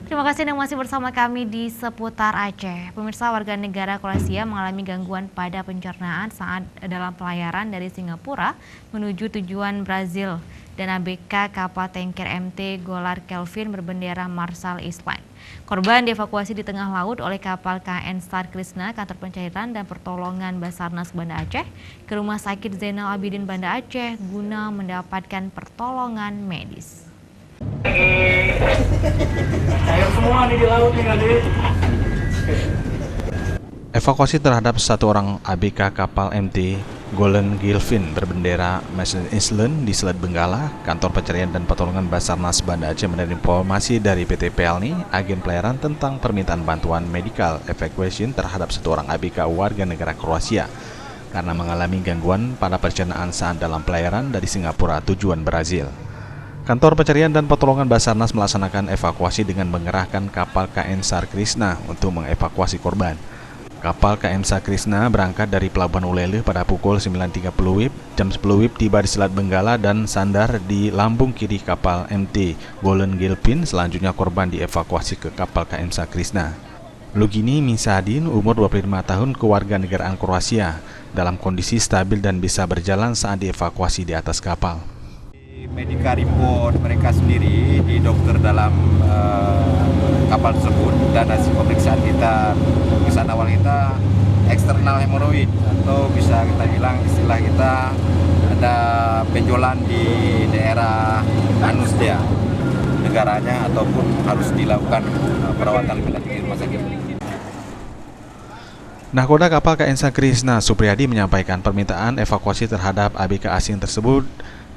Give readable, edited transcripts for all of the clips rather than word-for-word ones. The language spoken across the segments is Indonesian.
Terima kasih yang masih bersama kami di Seputar Aceh. Pemirsa, warga negara Kroasia mengalami gangguan pada pencernaan saat dalam pelayaran dari Singapura menuju tujuan Brazil dan ABK kapal tanker MT Golar Kelvin berbendera Marshall Islands. Korban dievakuasi di tengah laut oleh kapal KN Star Krishna Kantor Pencarian dan Pertolongan Basarnas Banda Aceh ke Rumah Sakit Zainal Abidin Banda Aceh guna mendapatkan pertolongan medis. Air semua nih di laut nih adik. Evakuasi terhadap satu orang ABK kapal MT Golden Gilfin berbendera Marshall Islands di Selat Benggala. Kantor Pencarian dan Pertolongan Basarnas Banda Aceh menerima informasi dari PT Pelni, agen pelayaran tentang permintaan bantuan medical evacuation terhadap satu orang ABK warga negara Kroasia karena mengalami gangguan pada pencernaan saat dalam pelayaran dari Singapura tujuan Brazil. Kantor Pencarian dan Pertolongan Basarnas melaksanakan evakuasi dengan mengerahkan kapal KN Star Krishna untuk mengevakuasi korban. Kapal KN Star Krishna berangkat dari Pelabuhan Ulele pada pukul 9.30 WIB. Jam 10 WIB tiba di Selat Benggala dan sandar di lambung kiri kapal MT Golden Gilfin. Selanjutnya korban dievakuasi ke kapal KN Star Krishna. Lugini Misadin, umur 25 tahun, kewarganegaraan Kroasia, dalam kondisi stabil dan bisa berjalan saat dievakuasi di atas kapal. Medical report mereka sendiri di dokter dalam kapal tersebut dan hasil pemeriksaan awal kita eksternal hemoroid atau bisa kita bilang istilah kita ada benjolan di daerah anus dia negaranya ataupun harus dilakukan perawatan lebih lanjut di rumah sakit. Nahkoda kapal KN Star Krishna Supriyadi menyampaikan permintaan evakuasi terhadap ABK asing tersebut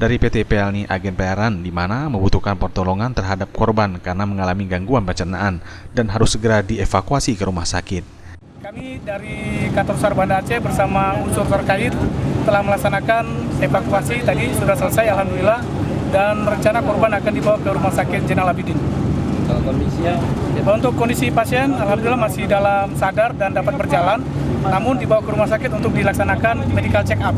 dari PT Pelni agen pelayaran di mana membutuhkan pertolongan terhadap korban karena mengalami gangguan pencernaan dan harus segera dievakuasi ke rumah sakit. Kami dari Kantor SAR Banda Aceh bersama unsur terkait telah melaksanakan evakuasi tadi sudah selesai alhamdulillah dan rencana korban akan dibawa ke Rumah Sakit Zainal Abidin. Untuk kondisi pasien alhamdulillah masih dalam sadar dan dapat berjalan, namun dibawa ke rumah sakit untuk dilaksanakan medical check up.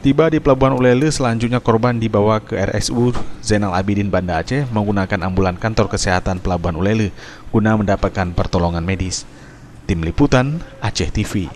Tiba di Pelabuhan Ulele, selanjutnya korban dibawa ke RSU Zainal Abidin Banda Aceh menggunakan ambulan Kantor Kesehatan Pelabuhan Ulele guna mendapatkan pertolongan medis. Tim Liputan Aceh TV.